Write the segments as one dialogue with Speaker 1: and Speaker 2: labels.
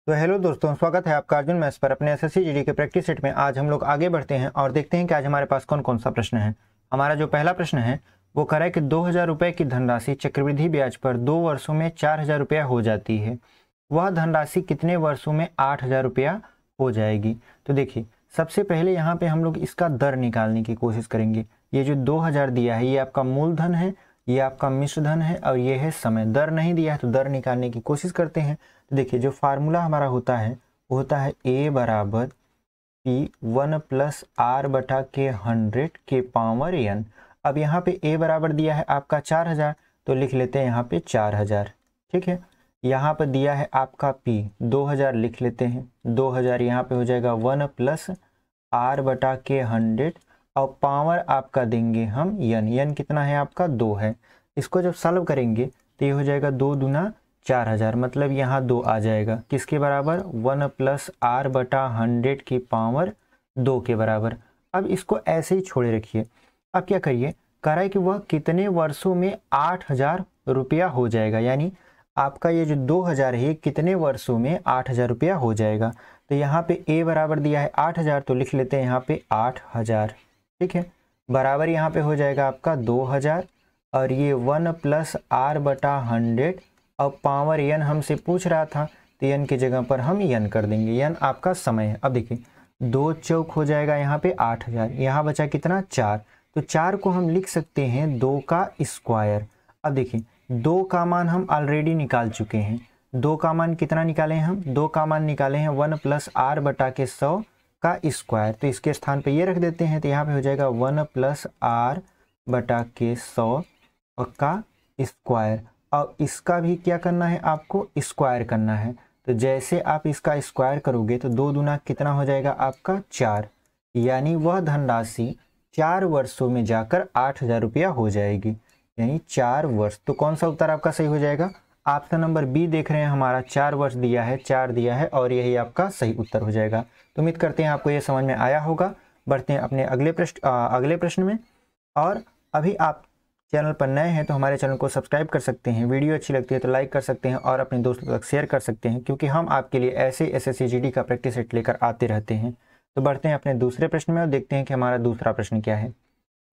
Speaker 1: तो हेलो दोस्तों, स्वागत है आपका अर्जुन मैथ्स पर अपने एसएससी जीडी के प्रैक्टिस सेट में। आज हम लोग आगे बढ़ते हैं और देखते हैं कि आज हमारे पास कौन कौन सा प्रश्न है। हमारा जो पहला प्रश्न है वो कह रहा है कि 2000 रुपये की धनराशि चक्रवृद्धि ब्याज पर 2 वर्षों में 4000 रुपया हो जाती है। वह धनराशि कितने वर्षों में 8000 रुपया हो जाएगी। तो देखिए, सबसे पहले यहाँ पे हम लोग इसका दर निकालने की कोशिश करेंगे। ये जो 2000 दिया है ये आपका मूलधन है, ये आपका मिश्र धन है और ये है समय। दर नहीं दिया है तो दर निकालने की कोशिश करते हैं। तो देखिए, जो फार्मूला हमारा होता है वो होता है a बराबर P1 प्लस R बटा के 100 के पावर n। अब यहाँ पे a बराबर दिया है आपका 4000, तो लिख लेते हैं यहाँ पे 4000। ठीक है, यहाँ पर दिया है आपका P 2000, लिख लेते हैं 2000। यहाँ पे हो जाएगा 1 प्लस R बटा के 100 और पावर आपका देंगे हम n कितना है आपका 2 है। इसको जब सॉल्व करेंगे तो ये हो जाएगा 2 दूना 4000, मतलब यहाँ 2 आ जाएगा किसके बराबर 1 प्लस R बटा 100 की पावर 2 के बराबर। अब इसको ऐसे ही छोड़े रखिए। अब क्या करिए, कह रहा है कि वह कितने वर्षों में 8000 रुपया हो जाएगा, यानी आपका ये जो 2000 है कितने वर्षों में 8000 रुपया हो जाएगा। तो यहाँ पे a बराबर दिया है 8000, तो लिख लेते हैं यहाँ पे 8000। ठीक है, बराबर यहाँ पे हो जाएगा आपका 2000 और ये 1 प्लस R बटा 100 और पावर n हमसे पूछ रहा था तो n की जगह पर हम n कर देंगे। n आपका समय है। अब देखिए 2 चौक हो जाएगा यहाँ पे 8000, यहाँ बचा कितना 4, तो 4 को हम लिख सकते हैं 2 का स्क्वायर। अब देखिए 2 का मान हम ऑलरेडी निकाल चुके हैं। 2 का मान कितना निकाले हैं हम, 2 का मान निकाले हैं 1 प्लस R बटा के 100 का स्क्वायर। तो इसके स्थान पे ये रख देते हैं, तो यहाँ पे हो जाएगा 1 प्लस R बटा के 100 का स्क्वायर। और इसका भी क्या करना है, आपको स्क्वायर करना है। तो जैसे आप इसका स्क्वायर करोगे तो 2 दूना कितना हो जाएगा आपका 4, यानी वह धनराशि 4 वर्षों में जाकर 8000 रुपया हो जाएगी, यानी 4 वर्ष। तो कौन सा उत्तर आपका सही हो जाएगा, ऑप्शन नंबर बी देख रहे हैं हमारा, 4 वर्ष दिया है, 4 दिया है और यही आपका सही उत्तर हो जाएगा। तो उम्मीद करते हैं आपको ये समझ में आया होगा। बढ़ते हैं अपने अगले प्रश्न में। और अभी आप चैनल पर नए हैं तो हमारे चैनल को सब्सक्राइब कर सकते हैं, वीडियो अच्छी लगती है तो लाइक कर सकते हैं और अपने दोस्तों तक शेयर कर सकते हैं, क्योंकि हम आपके लिए ऐसे एसएससी जीडी का प्रैक्टिस सेट लेकर आते रहते हैं। तो बढ़ते हैं अपने दूसरे प्रश्न में और देखते हैं कि हमारा दूसरा प्रश्न क्या है।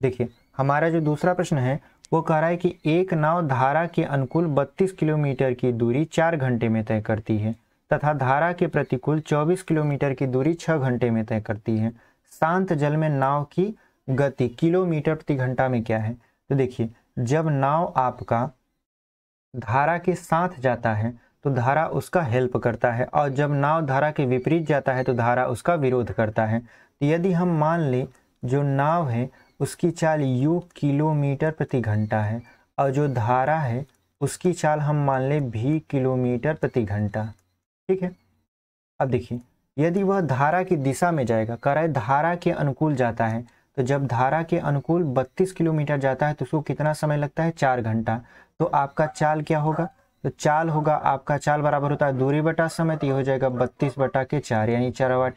Speaker 1: देखिए, हमारा जो दूसरा प्रश्न है वो कह रहा है कि एक नाव धारा के अनुकूल 32 किलोमीटर की दूरी 4 घंटे में तय करती है तथा धारा के प्रतिकूल 24 किलोमीटर की दूरी 6 घंटे में तय करती है। शांत जल में नाव की गति किलोमीटर प्रति घंटा में क्या है। तो देखिए, जब नाव आपका धारा के साथ जाता है तो धारा उसका हेल्प करता है, और जब नाव धारा के विपरीत जाता है तो धारा उसका विरोध करता है। तो यदि हम मान लें जो नाव है उसकी चाल u किलोमीटर प्रति घंटा है और जो धारा है उसकी चाल हम मान लें v किलोमीटर प्रति घंटा। ठीक है, अब देखिए, यदि वह धारा की दिशा में जाएगा, कह रहा है धारा के अनुकूल जाता है, तो जब धारा के अनुकूल 32 किलोमीटर जाता है तो उसको कितना समय लगता है 4 घंटा। तो आपका चाल क्या होगा, तो चाल होगा आपका, चाल बराबर होता है दूरी बटा समय, तो ये हो जाएगा 32 बटा के 4, यानी 4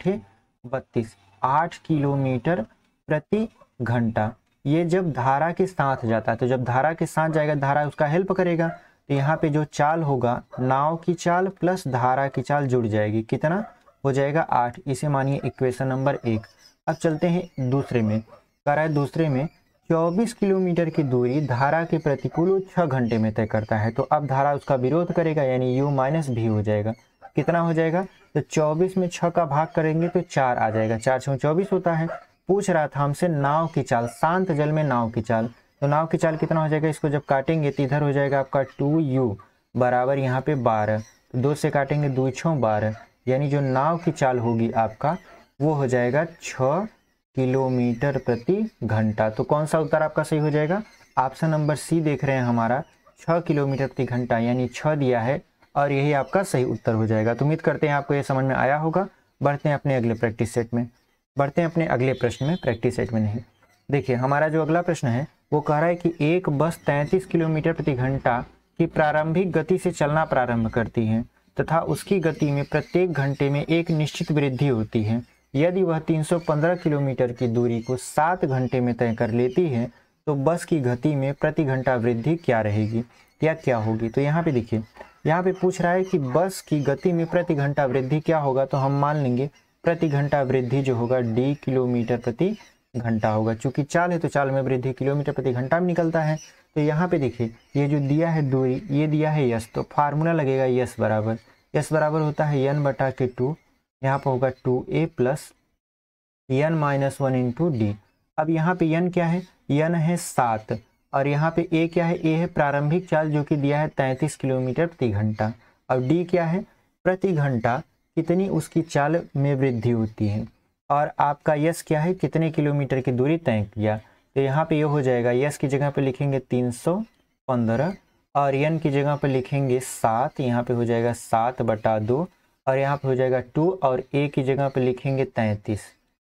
Speaker 1: 32, 8 किलोमीटर प्रति घंटा। ये जब धारा के साथ जाता है, तो जब धारा के साथ जाएगा धारा उसका हेल्प करेगा, तो यहाँ पे जो चाल होगा नाव की चाल प्लस धारा की चाल जुड़ जाएगी, कितना हो जाएगा 8। इसे मानिए इक्वेशन नंबर 1। अब चलते हैं दूसरे में। कह रहा है दूसरे में 24 किलोमीटर की दूरी धारा के प्रतिकूल 6 घंटे में तय करता है, तो अब धारा उसका विरोध करेगा, यानी u माइनस भी हो जाएगा। कितना हो जाएगा, तो 24 में 6 का भाग करेंगे तो 4 आ जाएगा, 4 6 24 होता है। पूछ रहा था हमसे नाव की चाल, शांत जल में नाव की चाल, तो नाव की चाल कितना हो जाएगा, इसको जब काटेंगे तो इधर हो जाएगा आपका 2u बराबर यहाँ पे 12, तो 2 से काटेंगे 2 6 12, यानी जो नाव की चाल होगी आपका वो हो जाएगा 6 किलोमीटर प्रति घंटा। तो कौन सा उत्तर आपका सही हो जाएगा, ऑप्शन नंबर सी देख रहे हैं हमारा, 6 किलोमीटर प्रति घंटा, यानी 6 दिया है और यही आपका सही उत्तर हो जाएगा। तो उम्मीद करते हैं आपको ये समझ में आया होगा। बढ़ते हैं अपने अगले प्रैक्टिस सेट में, बढ़ते हैं अपने अगले प्रश्न में, प्रैक्टिस सेट में नहीं। देखिए, हमारा जो अगला प्रश्न है वो कह रहा है कि एक बस 33 किलोमीटर प्रति घंटा की प्रारंभिक गति से चलना प्रारंभ करती है तथा उसकी गति में प्रत्येक घंटे में एक निश्चित वृद्धि होती है। यदि वह 315 किलोमीटर की दूरी को 7 घंटे में तय कर लेती है तो बस की गति में प्रति घंटा वृद्धि क्या रहेगी। या क्या होगी। तो यहाँ पे देखिए, यहाँ पे पूछ रहा है कि बस की गति में प्रति घंटा वृद्धि क्या होगा, तो हम मान लेंगे प्रति घंटा वृद्धि जो होगा d किलोमीटर प्रति घंटा होगा। चूंकि चाल है तो चाल में वृद्धि किलोमीटर प्रति घंटा में निकलता है। तो यहाँ पे देखिए, ये जो दिया है दूरी, ये दिया है यस, तो फार्मूला लगेगा यस बराबर होता है n बटा के 2, यहाँ पर होगा 2a plus n minus 1 into D. अब यहाँ पे n क्या है, n है 7 और यहाँ पे a क्या है, a है प्रारंभिक चाल जो कि दिया है 33 किलोमीटर प्रति घंटा। अब d क्या है, प्रति घंटा कितनी उसकी चाल में वृद्धि होती है, और आपका यस क्या है, कितने किलोमीटर की दूरी तय किया। तो यहाँ पे ये हो जाएगा, यस की जगह पे लिखेंगे 315 और n की जगह पे लिखेंगे 7, यहाँ पे हो जाएगा 7 बटा 2 और यहाँ पे हो जाएगा 2 और a की जगह पे लिखेंगे 33,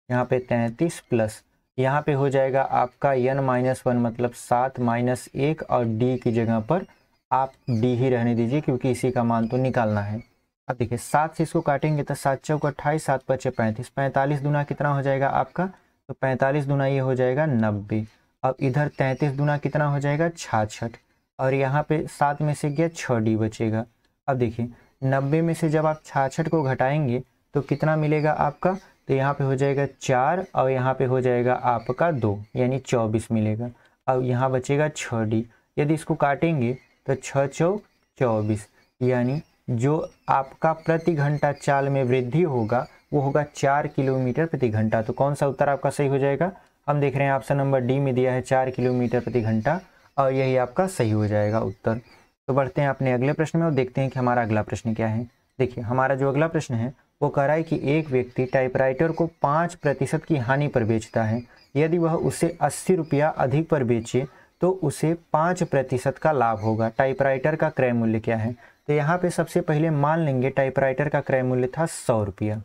Speaker 1: यहाँ पे 33 प्लस यहाँ पे हो जाएगा आपका n माइनस 1 मतलब 7 माइनस 1 और d की जगह पर आप d ही रहने दीजिए क्योंकि इसी का मान तो निकालना है। अब देखिए 7 से इसको काटेंगे तो 7 चौक 28, 7 पचे 35, 45 दूना कितना हो जाएगा आपका, तो 45 दूना ये हो जाएगा 90। अब इधर 33 दूना कितना हो जाएगा 66 और यहाँ पे 7 में से गया 6d बचेगा। अब देखिए 90 में से जब आप 66 को घटाएंगे तो कितना मिलेगा आपका, तो यहाँ पे हो जाएगा 4 और यहाँ पे हो जाएगा आपका 2 यानी 24 मिलेगा। अब यहाँ बचेगा 6d, यदि इसको काटेंगे तो 6 चौक 24 यानी जो आपका प्रति घंटा चाल में वृद्धि होगा वो होगा 4 किलोमीटर प्रति घंटा। तो कौन सा उत्तर आपका सही हो जाएगा, हम देख रहे हैं ऑप्शन नंबर डी में दिया है 4 किलोमीटर प्रति घंटा और यही आपका सही हो जाएगा उत्तर। तो बढ़ते हैं अपने अगले प्रश्न में और देखते हैं कि हमारा अगला प्रश्न क्या है। देखिए हमारा जो अगला प्रश्न है वो कह रहा है कि एक व्यक्ति टाइपराइटर को 5% की हानि पर बेचता है, यदि वह उसे 80 रुपया अधिक पर बेचे तो उसे 5% का लाभ होगा। टाइपराइटर का क्रय मूल्य क्या है, तो यहाँ पे सबसे पहले मान लेंगे टाइपराइटर का क्रय मूल्य था 100 रुपया।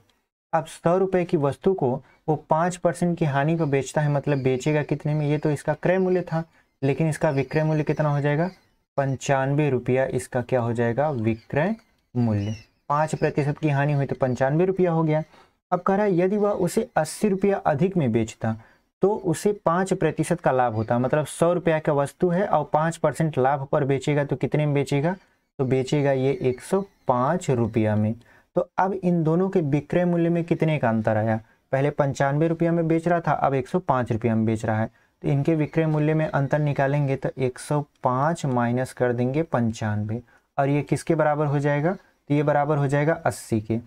Speaker 1: अब 100 रुपये की वस्तु को वो 5% की हानि पर बेचता है, मतलब बेचेगा कितने में, ये तो इसका क्रय मूल्य था, लेकिन इसका विक्रय मूल्य कितना हो जाएगा 95 रुपया, इसका क्या हो जाएगा विक्रय मूल्य। 5% की हानि हुई तो 95 रुपया हो गया। अब कह रहा है यदि वह उसे 80 रुपया अधिक में बेचता तो उसे 5% का लाभ होता, मतलब 100 रुपया का वस्तु है और 5% लाभ पर बेचेगा तो कितने में बेचेगा, तो बेचेगा ये 105 रुपया में। तो अब इन दोनों के विक्रय मूल्य में कितने का अंतर आया, पहले 95 रुपया में बेच रहा था अब 105 रुपया में बेच रहा है, तो इनके विक्रय मूल्य में अंतर निकालेंगे तो 105 माइनस कर देंगे 95 और ये किसके बराबर हो जाएगा, तो ये बराबर हो जाएगा 80 के।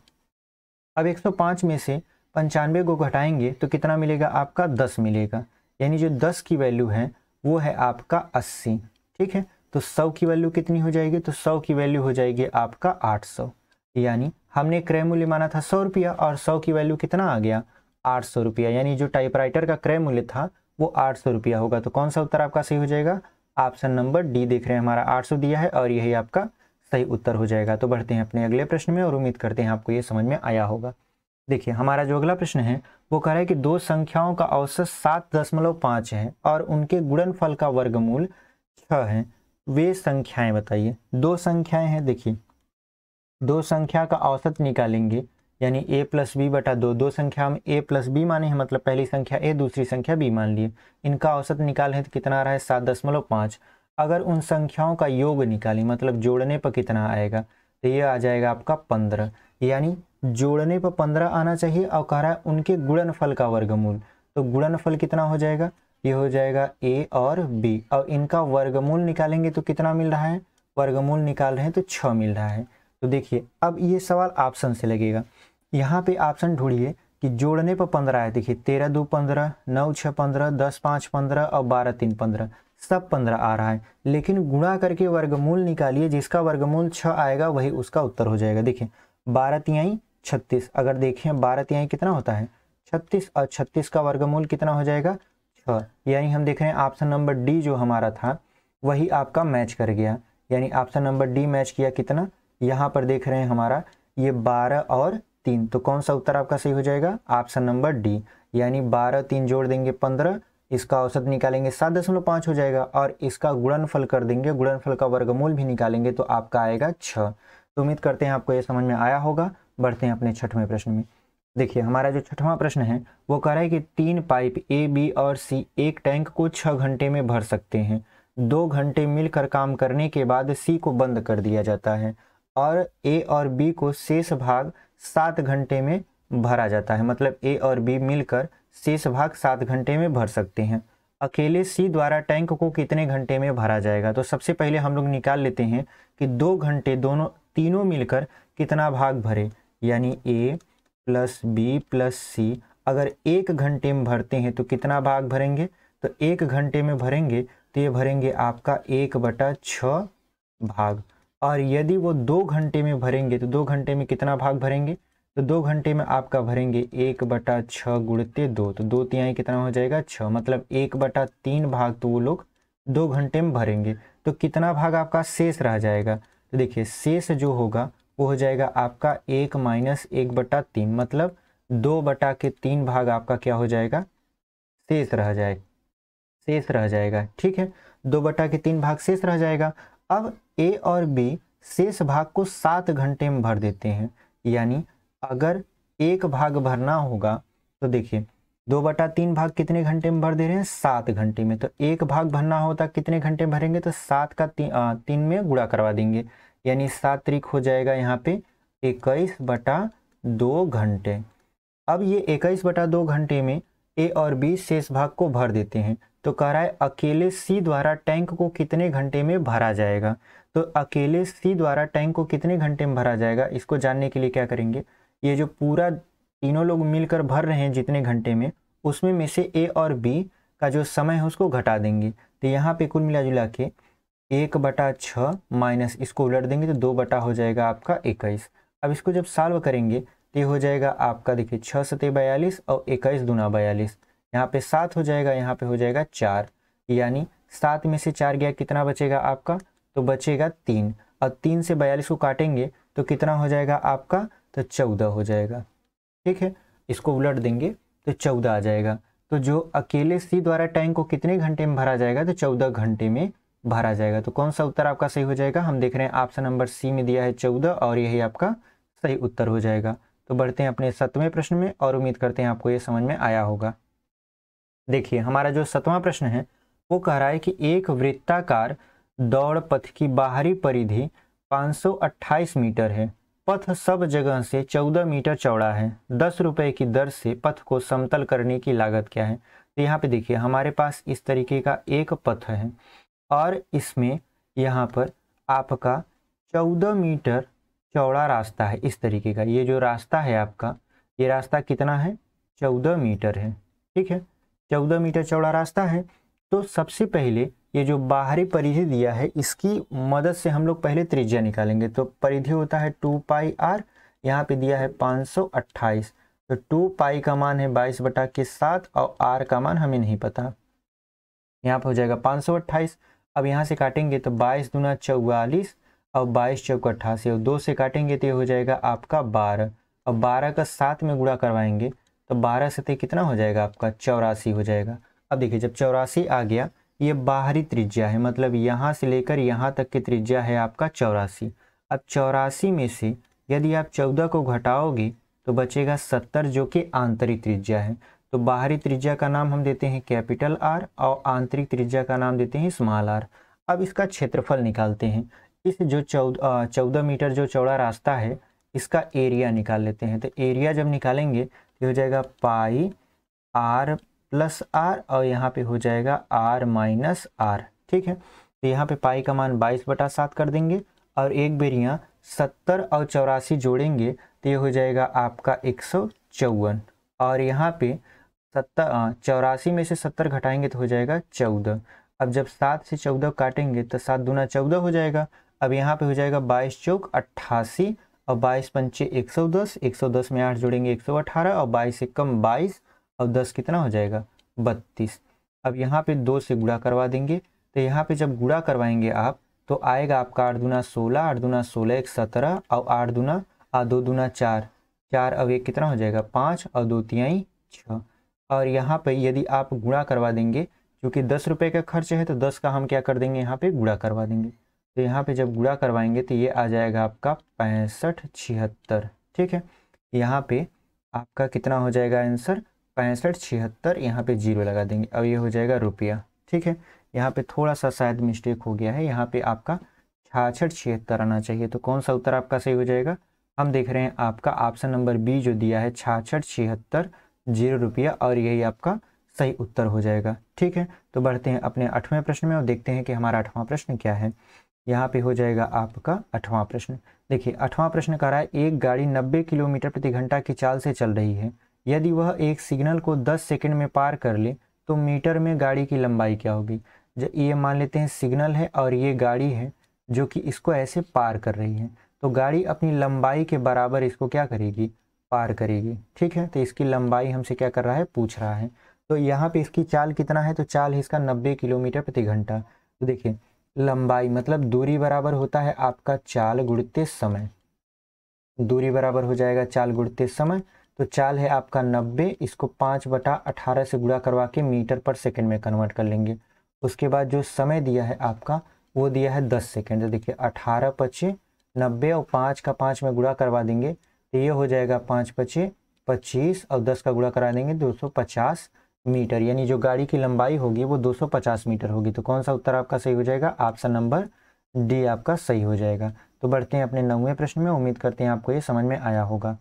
Speaker 1: अब 105 में से 95 को घटाएंगे तो कितना मिलेगा आपका 10 मिलेगा, यानी जो 10 की वैल्यू है वो है आपका 80। ठीक है, तो 100 की वैल्यू कितनी हो जाएगी, तो 100 की वैल्यू हो जाएगी आपका 800, यानी हमने क्रय मूल्य माना था 100 रुपया और 100 की वैल्यू कितना आ गया 800 रुपया, यानी जो टाइपराइटर का क्रय मूल्य था वो 800 रुपया होगा। तो कौन सा उत्तर आपका सही हो जाएगा, ऑप्शन नंबर डी देख रहे हैं हमारा 800 दिया है और यही आपका सही उत्तर हो जाएगा। तो बढ़ते हैं अपने अगले प्रश्न में और उम्मीद करते हैं आपको ये समझ में आया होगा। देखिए हमारा जो अगला प्रश्न है वो कह रहा है कि दो संख्याओं का औसत 7.5 है और उनके गुणनफल का वर्गमूल 6 है, वे संख्याएं बताइए। दो संख्याएं हैं, देखिए दो संख्या का औसत निकालेंगे यानी a प्लस बी बटा 2, दो संख्या में a प्लस बी माने हैं, मतलब पहली संख्या a दूसरी संख्या b मान लिए, इनका औसत निकाले हैं तो कितना आ रहा है 7.5। अगर उन संख्याओं का योग निकालें मतलब जोड़ने पर कितना आएगा, तो ये आ जाएगा आपका 15, यानी जोड़ने पर 15 आना चाहिए और कह रहा है उनके गुणनफल का वर्गमूल, तो गुणनफल कितना हो जाएगा, ये हो जाएगा a और b और इनका वर्गमूल निकालेंगे तो कितना मिल रहा है, वर्गमूल निकाल रहे हैं तो 6 मिल रहा है। तो देखिए अब ये सवाल ऑप्शन से लगेगा, यहाँ पे ऑप्शन ढूंढिए कि जोड़ने पर 15 है, देखिए 13 2 15, 9 6 15, 10 5 15 और 12 3 15, सब 15 आ रहा है, लेकिन गुणा करके वर्गमूल निकालिए, जिसका वर्गमूल 6 आएगा वही उसका उत्तर हो जाएगा। देखिए 12 तिहाई 36, अगर देखें 12 तिहाई कितना होता है 36 और 36 का वर्गमूल कितना हो जाएगा 6, यानी हम देख रहे हैं ऑप्शन नंबर डी जो हमारा था वही आपका मैच कर गया, यानी ऑप्शन नंबर डी मैच किया कितना, यहाँ पर देख रहे हैं हमारा ये 12 और 3, तो कौन सा उत्तर आपका सही हो जाएगा, ऑप्शन नंबर डी, यानी 12 3 जोड़ देंगे 15, इसका औसत निकालेंगे 7.5 हो जाएगा और इसका गुणनफल कर देंगे, गुणनफल का वर्गमूल भी निकालेंगे तो आपका आएगा 6। तो उम्मीद करते हैं आपको ये समझ में आया होगा। बढ़ते हैं अपने छठवें प्रश्न में। देखिए हमारा जो छठवां प्रश्न है वो कह रहा है कि 3 पाइप ए बी और सी एक टैंक को 6 घंटे में भर सकते हैं, 2 घंटे मिलकर काम करने के बाद सी को बंद कर दिया जाता है और ए और बी को शेष भाग 7 घंटे में भरा जाता है। मतलब ए और बी मिलकर शेष भाग 7 घंटे में भर सकते हैं। अकेले सी द्वारा टैंक को कितने घंटे में भरा जाएगा? तो सबसे पहले हम लोग निकाल लेते हैं कि 2 घंटे तीनों मिलकर कितना भाग भरे, यानी ए प्लस बी प्लस सी। अगर 1 घंटे में भरते हैं तो कितना भाग भरेंगे? तो 1 घंटे में भरेंगे तो ये भरेंगे आपका 1/6 भाग। और यदि वो 2 घंटे में भरेंगे तो 2 घंटे में कितना भाग भरेंगे? तो 2 घंटे में आपका भरेंगे 1/6 गुणते 2, तो 2 तिहाई कितना हो जाएगा? 6। मतलब 1/3 भाग तो वो लोग 2 घंटे में भरेंगे। तो कितना भाग आपका शेष रह जाएगा? तो देखिए शेष जो होगा वो हो जाएगा आपका 1 माइनस 1/3, मतलब 2/3 भाग आपका क्या हो जाएगा? शेष रह जाएगा। ठीक है, 2/3 भाग शेष रह जाएगा। अब ए और बी शेष भाग को 7 घंटे में भर देते हैं, यानी अगर 1 भाग भरना होगा तो देखिए 2/3 भाग कितने घंटे में भर दे रहे हैं? 7 घंटे में। तो 1 भाग भरना होता कितने घंटे में भरेंगे? तो 7 का 3 में गुणा करवा देंगे, यानी 7 त्रिक हो जाएगा यहाँ पे 21/2 घंटे। अब ये 21/2 घंटे में ए और बी शेष भाग को भर देते हैं। तो कह रहा है अकेले सी द्वारा टैंक को कितने घंटे में भरा जाएगा? तो अकेले सी द्वारा टैंक को कितने घंटे में भरा जाएगा, इसको जानने के लिए क्या करेंगे, ये जो पूरा तीनों लोग मिलकर भर रहे हैं जितने घंटे में, उसमें से ए और बी का जो समय है उसको घटा देंगे। तो यहाँ पे कुल मिला जुला के 1/6 माइनस इसको उलट देंगे तो 2 हो जाएगा आपका 21। अब इसको जब सॉल्व करेंगे तो ये हो जाएगा आपका, देखिए 6 सते 42 और 21 दूना 42, यहाँ पे 7 हो जाएगा, यहाँ पे हो जाएगा 4, यानी 7 में से 4 गया कितना बचेगा आपका? तो बचेगा 3, और 3 से 42 को काटेंगे तो कितना हो जाएगा आपका? तो 14 हो जाएगा। ठीक है, इसको उलट देंगे तो 14 आ जाएगा। तो जो अकेले सी द्वारा टैंक को कितने घंटे में भरा जाएगा? तो 14 घंटे में भरा जाएगा। तो कौन सा उत्तर आपका सही हो जाएगा? हम देख रहे हैं ऑप्शन नंबर सी में दिया है 14, और यही आपका सही उत्तर हो जाएगा। तो बढ़ते हैं अपने 7वें प्रश्न में, और उम्मीद करते हैं आपको ये समझ में आया होगा। देखिए हमारा जो 7वां प्रश्न है वो कह रहा है कि एक वृत्ताकार दौड़ पथ की बाहरी परिधि 528 मीटर है। पथ सब जगह से 14 मीटर चौड़ा है। 10 रुपए की दर से पथ को समतल करने की लागत क्या है? तो यहाँ पे देखिए हमारे पास इस तरीके का एक पथ है और इसमें यहाँ पर आपका 14 मीटर चौड़ा रास्ता है। इस तरीके का ये जो रास्ता है आपका, ये रास्ता कितना है? 14 मीटर है। ठीक है, 14 मीटर चौड़ा रास्ता है। तो सबसे पहले ये जो बाहरी परिधि दिया है इसकी मदद से हम लोग पहले त्रिज्या निकालेंगे। तो परिधि होता है 2πr, यहाँ पे दिया है 528, तो 2π का मान है 22/7 और r का मान हमें नहीं पता, यहाँ पे हो जाएगा 528। अब यहाँ से काटेंगे तो 22 दूना 44 और 22 चौक 88, और 2 से काटेंगे तो ये हो जाएगा आपका 12, और 12 का 7 में गुणा करवाएंगे तो 12 से कितना हो जाएगा आपका? 84 हो जाएगा। अब देखिए जब 84 आ गया, ये बाहरी त्रिज्या है, मतलब यहाँ से लेकर यहाँ तक की त्रिज्या है आपका 84। अब 84 में से यदि आप 14 को घटाओगे तो बचेगा 70, जो कि आंतरिक त्रिज्या है। तो बाहरी त्रिज्या का नाम हम देते हैं कैपिटल आर और आंतरिक त्रिज्या का नाम देते हैं स्मॉल आर। अब इसका क्षेत्रफल निकालते हैं। इस जो 14 मीटर जो चौड़ा रास्ता है इसका एरिया निकाल लेते हैं। तो एरिया जब निकालेंगे तो हो जाएगा पाई आर प्लस आर, और यहाँ पे हो जाएगा आर माइनस आर। ठीक है, तो यहाँ पे पाई का मान 22/7 कर देंगे, और एक बेरियाँ 70 और 84 जोड़ेंगे तो ये हो जाएगा आपका 154, और यहाँ पे 84 में से 70 घटाएंगे तो हो जाएगा 14। अब जब 7 से 14 काटेंगे तो 7 दूना 14 हो जाएगा। अब यहाँ पे हो जाएगा 22 चौक 88 और 22 पंचे 110, 110 में 8 जोड़ेंगे 118, और 22 से कम 22 और 10 कितना हो जाएगा? 32। अब यहाँ पे 2 से गुणा करवा देंगे, तो यहाँ पे जब गुणा करवाएंगे आप तो आएगा आपका 8 दूना 16, 8 दूना 16 1 17, और 8 दूना 2 दूना 4, 4 अब एक कितना हो जाएगा? 5 और 2 तिहाई 6। और यहाँ पे यदि आप गुणा करवा देंगे, क्योंकि 10 रुपये का खर्च है तो 10 का हम क्या कर देंगे? यहाँ पे गुणा करवा देंगे। तो यहाँ पे जब गुणा करवाएंगे तो ये आ जाएगा आपका 6576। ठीक है, यहाँ पे आपका कितना हो जाएगा आंसर? 6576, यहाँ पे 0 लगा देंगे। अब ये हो जाएगा रुपया। ठीक है, यहाँ पे थोड़ा सा शायद मिस्टेक हो गया है, यहाँ पे आपका 6676 आना चाहिए। तो कौन सा उत्तर आपका सही हो जाएगा? हम देख रहे हैं आपका ऑप्शन नंबर बी जो दिया है 6676 ₹0, और यही आपका सही उत्तर हो जाएगा। ठीक है, तो बढ़ते हैं अपने 8वें प्रश्न में और देखते हैं कि हमारा 8वां प्रश्न क्या है। यहाँ पे हो जाएगा आपका 8वां प्रश्न। देखिए 8वां प्रश्न कह रहा है एक गाड़ी 90 किलोमीटर प्रति घंटा की चाल से चल रही है। यदि वह एक सिग्नल को 10 सेकंड में पार कर ले तो मीटर में गाड़ी की लंबाई क्या होगी? ये मान लेते हैं सिग्नल है और ये गाड़ी है जो कि इसको ऐसे पार कर रही है, तो गाड़ी अपनी लंबाई के बराबर इसको क्या करेगी? पार करेगी। ठीक है, तो इसकी लंबाई हमसे क्या कर रहा है? पूछ रहा है। तो यहाँ पे इसकी चाल कितना है? तो चाल है इसका 90 किलोमीटर प्रति घंटा। तो देखिए लंबाई मतलब दूरी बराबर होता है आपका चाल गुणित समय। दूरी बराबर हो जाएगा चाल गुणित समय। तो चाल है आपका 90, इसको 5/18 से गुणा करवा के मीटर पर सेकंड में कन्वर्ट कर लेंगे। उसके बाद जो समय दिया है आपका वो दिया है 10 सेकंड। तो देखिए 18 पचे 90 और 5 का 5 में गुणा करवा देंगे तो ये हो जाएगा 5 पचे 25 और 10 का गुणा करा देंगे 250 मीटर, यानी जो गाड़ी की लंबाई होगी वो 250 मीटर होगी। तो कौन सा उत्तर आपका सही हो जाएगा? ऑप्शन नंबर डी आपका सही हो जाएगा। तो बढ़ते हैं अपने 9वें प्रश्न में। उम्मीद करते हैं आपको ये समझ में आया होगा।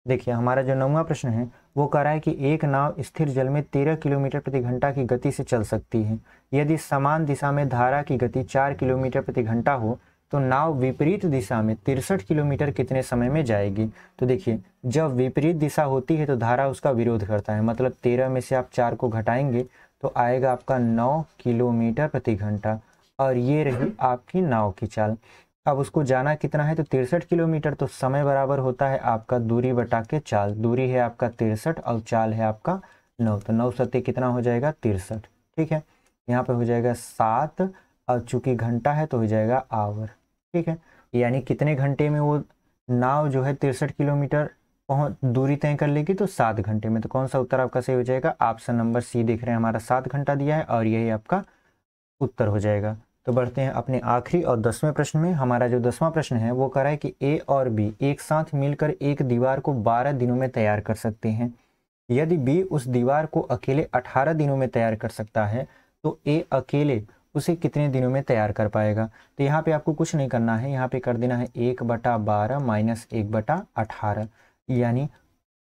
Speaker 1: देखिए हमारा जो 9वां प्रश्न है वो कह रहा है कि एक नाव स्थिर जल में 13 किलोमीटर प्रति घंटा की गति से चल सकती है। यदि समान दिशा में धारा की गति 4 किलोमीटर प्रति घंटा हो तो नाव विपरीत दिशा में 63 किलोमीटर कितने समय में जाएगी? तो देखिए जब विपरीत दिशा होती है तो धारा उसका विरोध करता है, मतलब 13 में से आप 4 को घटाएंगे तो आएगा आपका 9 किलोमीटर प्रति घंटा, और ये रही आपकी नाव की चाल। अब उसको जाना कितना है? तो 63 किलोमीटर। तो समय बराबर होता है आपका दूरी बटा के चाल। दूरी है आपका 63 और चाल है आपका 9, तो 9 सत्ते कितना हो जाएगा? 63। ठीक है, यहाँ पे हो जाएगा 7 और चूंकि घंटा है तो हो जाएगा आवर। ठीक है, यानी कितने घंटे में वो नाव जो है 63 किलोमीटर दूरी तय कर लेगी? तो 7 घंटे में। तो कौन सा उत्तर आपका सही हो जाएगा? ऑप्शन नंबर सी देख रहे हैं हमारा 7 घंटा दिया है और यही आपका उत्तर हो जाएगा। तो बढ़ते हैं अपने आखिरी और 10वें प्रश्न में। हमारा जो 10वां प्रश्न है वो कह रहा है कि ए और बी एक साथ मिलकर एक दीवार को 12 दिनों में तैयार कर सकते हैं। यदि बी उस दीवार को अकेले 18 दिनों में तैयार कर सकता है तो ए अकेले उसे कितने दिनों में तैयार कर पाएगा? तो यहाँ पे आपको कुछ नहीं करना है, यहाँ पे कर देना है 1/12 माइनस 1/18, यानी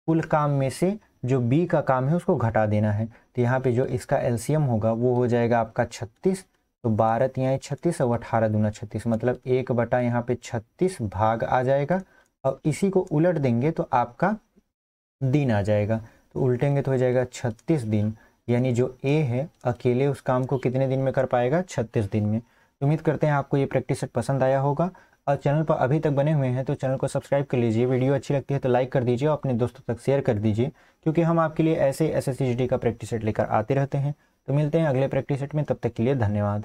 Speaker 1: कुल काम में से जो बी का काम है उसको घटा देना है। तो यहाँ पे जो इसका एलसीएम होगा वो हो जाएगा आपका 36। तो 12 तिहाई 36 और 18 दूना 36, मतलब 1/ यहाँ पे 36 भाग आ जाएगा, और इसी को उलट देंगे तो आपका दिन आ जाएगा। तो उल्टेंगे तो हो जाएगा 36 दिन, यानी जो ए है अकेले उस काम को कितने दिन में कर पाएगा? 36 दिन में। उम्मीद करते हैं आपको ये प्रैक्टिस सेट पसंद आया होगा, और चैनल पर अभी तक बने हुए हैं तो चैनल को सब्सक्राइब कर लीजिए। वीडियो अच्छी लगती है तो लाइक कर दीजिए और अपने दोस्तों तक शेयर कर दीजिए, क्योंकि हम आपके लिए ऐसे SSC GD का प्रैक्टिस सेट लेकर आते रहते हैं। तो मिलते हैं अगले प्रैक्टिस सेट में, तब तक के लिए धन्यवाद।